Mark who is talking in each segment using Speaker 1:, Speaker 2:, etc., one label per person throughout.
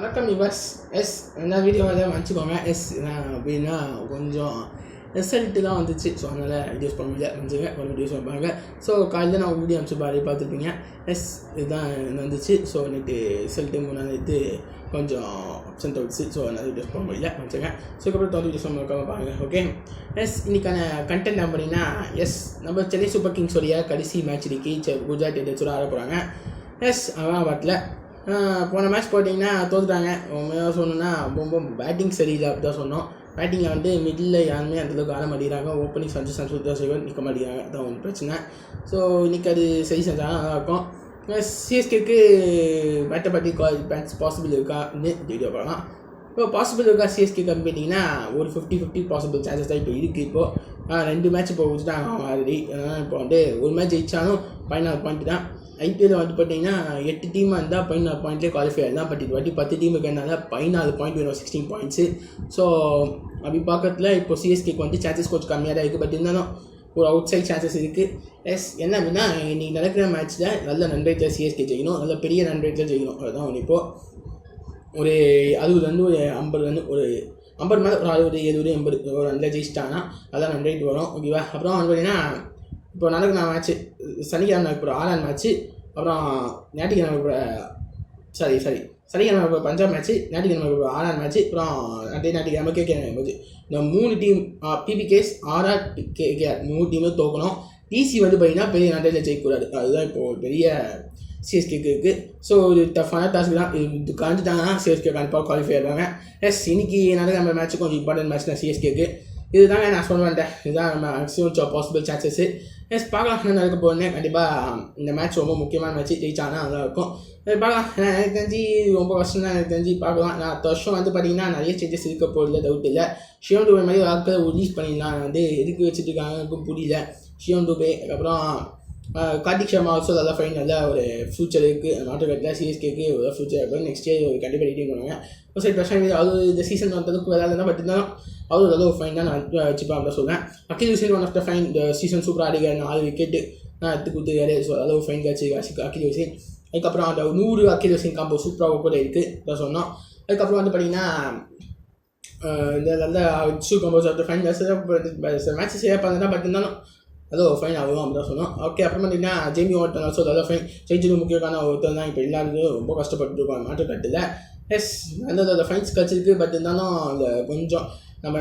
Speaker 1: வணக்கம் யுவர்ஸ். என்ன வீடியோ எதாவது வச்சுக்கோங்க. அப்படின்னா கொஞ்சம் ரிசல்ட்டு தான் வந்துச்சு. ஸோ அதனால் வீடியோஸ் பண்ண முடியல, கொஞ்சம் வீடியோஸ் வைப்பாங்க. ஸோ காலையில் நான் வீடியோ அனுப்பிச்சு பார்த்துருப்பீங்க. இதுதான் வந்துச்சு. ஸோ நேற்று ரிசல்ட்டு 3 கொஞ்சம் அப்சென்ட் ஆகிடுச்சு. ஸோ அதனால் வீடியோஸ் பண்ண முடியல வச்சுங்க. ஸோ அதுக்கப்புறம் வீடியோஸ் வைக்காம பாருங்கள். ஓகே, இன்றைக்கான கண்டென்ட் அப்படின்னா நம்ம சென்னை சூப்பர் கிங்ஸ் உடைய கடைசி மேட்ச் இன்றைக்கி குஜராத் டைட்டன்ஸோட ஆட போகிறாங்க. அவன் வரல. போன மேட்ச் போட்டிங்கன்னா தோற்றுட்டாங்க. உண்மையாக சொன்னோன்னா ரொம்ப பேட்டிங் சரியில்லை அப்படி தான் சொன்னோம். பேட்டிங்கில் மிடில் யாருமே அந்தளவுக்கு ஆட மாட்டேங்கிறாங்க. ஓப்பனிங் சஞ்சு நிற்க மாட்டேங்கிறாங்க. அதான் ஒன்று பிரச்சனை. ஸோ இன்றைக்கி அது சரி செஞ்சாலும் நல்லாயிருக்கும். சிஎஸ்கேக்கு பேட்டர் பார்ட்டி பேட்ஸ் பாசிபிள் இருக்கான்னு வீடியோ பார்க்கலாம். இப்போ பாசிபிள் இருக்கா சிஎஸ்கே கம்பெனிங்கன்னா ஒரு 50-50 பாசிபிள் சான்சஸ் தான் இப்போ இருக்குது. இப்போது 2 மேட்ச் இப்போ வச்சுட்டாங்க ஆல்ரெடி. இப்போ ஒரு மேட்ச் ஜெயிச்சாலும் 14 பாயிண்ட் தான். ஐபிஎல் பார்த்தீங்கன்னா 8 டீமாக இருந்தால் 14 பாயிண்ட்லேயே குவாலிஃபை ஆகிடலாம். பட் இது வாட்டி 10 டீமுக்கு இருந்தால் 14 பாயிண்ட் வேணும், 16 பாயிண்ட்ஸு. ஸோ அப்படி பார்க்கறதுல இப்போ சிஎஸ்கேக்கு சான்சஸ் கொஞ்சம் கம்மியாக தான் இருக்குது. பட் இருந்தாலும் ஒரு அவுட் சைட் சான்சஸ் இருக்குது. என்ன அப்படின்னா இன்றைக்கி நடக்கிற மேட்ச்சில் நல்ல ரன் ரேட்டில் சிஎஸ்கே ஜெயிக்கணும், நல்ல பெரிய ரன் ரேட்டில் ஜெயிக்கணும். அதுதான் ஒன்று. இப்போது ஒரு 60 ரன், ஒரு 50 ரன், ஒரு 50 மேலே ஒரு 60, 70, 80 ஒரு ரனில் ஜெயிச்சிட்டாங்கன்னா அதான் ரன் ரேட் வரும். ஓகேவா? அப்புறம் பார்த்தீங்கன்னா இப்போ நடக்கிற மேட்ச்சு சனிக்கிழமை இப்போ 6 மேட்ச்சு, அப்புறம் ஞாயிற்றுக்கிழமை சனிக்கிழமை பஞ்சாப் மேட்ச்சு, ஞாயிற்றுக்கிழமை 6 மேட்ச்சு, அப்புறம் ஞாயிற்றுக்கிழமை கேகேஆர் மேட்ச்சு. இந்த 3 டீம் பிபிகேஸ், ஆர்ஆர், கேகேஆர் 3 டீமும் தோக்கணும். டிசி பார்த்தீங்கன்னா பெரிய நாட்டில் ஜெயிக்கக்கூடாது. அதுதான் இப்போது பெரிய சிஎஸ்கேக்கு இருக்குது. ஸோ இது டஃப்பான டாஸ்க் தான். இது காஞ்சிட்டாங்கன்னா சிஎஸ்கே கண்டிப்பாக குவாலிஃபை ஆகிடுவாங்க. இன்றைக்கி நடக்கிற மேட்ச்சு கொஞ்சம் இம்பார்ட்டன்ட் மேட்ச் தான் சிஎஸ்கேக்கு. இதுதாங்க நான் சொல்ல வேண்டேன். இதுதான் நம்ம மேக்ஸிமம் பாசிபிள் சான்சஸ்ஸு. பார்க்கலாம் என்ன நடக்க போகுதுன்னு. கண்டிப்பாக இந்த மேட்ச் ரொம்ப முக்கியமான மேட்ச்சு. ஜெயிச்சாங்கன்னா நல்லா இருக்கும். பார்க்கலாம். எனக்கு தெரிஞ்சு ரொம்ப கஷ்டம் தான். எனக்கு தெரிஞ்சு பார்க்கலாம். நான் அடுத்த வருஷம் பார்த்தீங்கன்னா நிறைய சேஞ்சஸ் இருக்க போகிறதுல டவுட் இல்லை. ஷிவம் துபே மாதிரி ஆட்களை ரிலீஸ் பண்ணிடலாம். எதுக்கு வச்சுட்டு இருக்காங்க எனக்கும் புரியல. ஷிவம் துபே, அதுக்கப்புறம் கார்த்திக் சர்மா ஆல்சோ நல்லா ஃபைன், நல்ல ஒரு ஃபியூச்சர் இருக்குது. நாட்டுக்கட்டில் சிஎஸ்கேக்கு ஒரு ஃபியூச்சர் இருக்குது. நெக்ஸ்ட் இயர் கண்டிப்பாக ரெடியும் பண்ணுவாங்க. ஒரு சைட் பிரச்சனை அது இந்த சீசன் வந்ததுக்கு விளையாடுனா பட் இருந்தாலும் அவர் நல்ல ஒரு ஃபைன் தான் நான் வச்சுப்பேன் அப்படின்னு சொல்லுவேன். Akeal Hosein one of the fine. இந்த சீசன் சூப்பர் ஆடிக்கார், 4 விக்கெட்டு நான் எடுத்து கொடுத்துருக்காரு. ஸோ நல்ல ஒரு ஃபைன் கிடச்சி அகில் ஹுசேன். அதுக்கப்புறம் அந்த 100 அகில் ஹுசேன் காம்போ சூப்பராக கூட இருக்குது தான் சொன்னோம். அதுக்கப்புறம் பார்த்தீங்கன்னா இந்த நல்ல combos of the fine matches சரியாக பார்த்தா பட் இருந்தாலும் அதோ ஃபைன் ஆகும் அப்படி தான் சொன்னோம். ஓகே, அப்புறம் பார்த்தீங்கன்னா ஜேமி வாட்டன் ஆல்சோ நல்ல ஃபைன். ஜெயிச்சது முக்கியமான ஒருத்தர் தான். இப்போ எல்லாருக்கும் ரொம்ப கஷ்டப்பட்டுருக்கோம் நாட்டுக்கட்டில். நல்ல ஃபைன்ஸ் கிடச்சிருக்கு. பட் இருந்தாலும் அந்த கொஞ்சம் நம்ம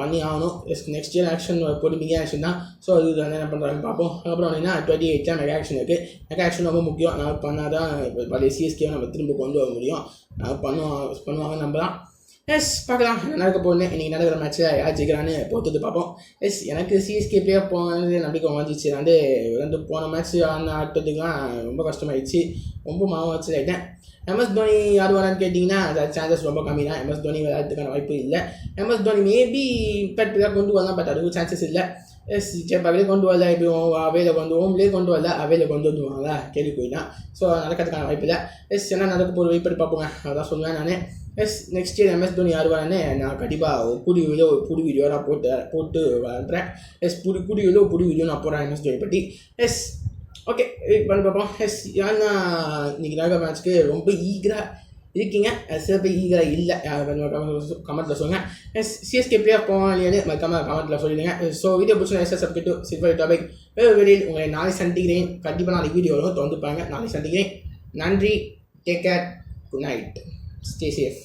Speaker 1: பண்ணி ஆகணும். நெக்ஸ்ட் இயர் ஆக்ஷன் பொறுமையாக ஆக்ஷன் தான். ஸோ அது என்ன பண்ணுறாங்க பார்ப்போம். அதுக்கப்புறம் பார்த்தீங்கன்னா 28 மெகா ஆக்ஷன் இருக்குது. மெகா ஆக்ஷன் ரொம்ப முக்கியம். நான் பண்ணால் தான் பழைய சிஎஸ்கே நம்ம திரும்ப கொண்டு வர முடியும். பண்ணுவாங்க நம்பலாம். பார்க்கலாம் என்ன நடக்க போகுதுன்னு. இன்றைக்கி நடக்கிற மேட்ச்சில் யார் ஜெயிக்கிறான்னு பொறுத்து பார்ப்போம். எனக்கு சிஎஸ்கே பிளேயர் போனது நம்பிக்கை வந்துச்சு. போன மேட்ச் ஆட்டத்துக்குலாம் ரொம்ப கஷ்டமாயிடுச்சு. ரொம்ப மாவச்சு ஆகிட்டேன். எம்எஸ் தோனி யார் வரான்னு கேட்டிங்கன்னா சான்சஸ் ரொம்ப கம்மி தான். எம்எஸ் தோனி விளையாடுறதுக்கான வாய்ப்பு இல்லை. எம்எஸ் தோனி மேபி இம்பேக்டாக கொண்டு வரலாம். பட் அதுக்கு சான்சஸ் இல்லை. ஜப்பாவிலே கொண்டு வரல. இப்போ அவையில் ஹோம்லேயே கொண்டு வரல, அவையில் கொண்டு வந்துடுவாங்களா கேள்வி போயிட்டான். ஸோ நடக்கிறதுக்கான வாய்ப்பு இல்லை. என்ன நடக்க போகிற வெயிட் பண்ணி பார்ப்போங்க. அதான் சொல்லுவேன் நான். நெக்ஸ்ட் இயர் எம்எஸ் தோனி யார் வரானே நான் கண்டிப்பாக புது வீடியோ நான் போட்டு வரேன். புது வீடியோ நான் போடுறேன் எம்எஸ் தோனி பற்றி. ஓகே, வெயிட் பண்ணி பார்ப்போம். ஏன்னா இன்றைக்கி நடக்கிற மேட்ச்க்கு ரொம்ப ஈகராக இருக்கீங்க. சில பேர் ஈகராக இல்லை. கமெண்ட்டில் சொல்லுங்கள். சிஎஸ்கே பிளேயர் போவான் இல்லையானு கமெண்ட்டில் சொல்லிடுங்க. ஸோ வீடியோ பிடிச்சா சப்ஸ்கிரைப் டு சில்வர் டாபிக் வெளியில் உங்களை நாளை சந்திக்கிறேன். கண்டிப்பாக நாளைக்கு வீடியோ வரும். தொடர்ந்து பாருங்க. நாளைக்கு சந்திக்கிறேன். நன்றி. Take care. Good night. Stay safe.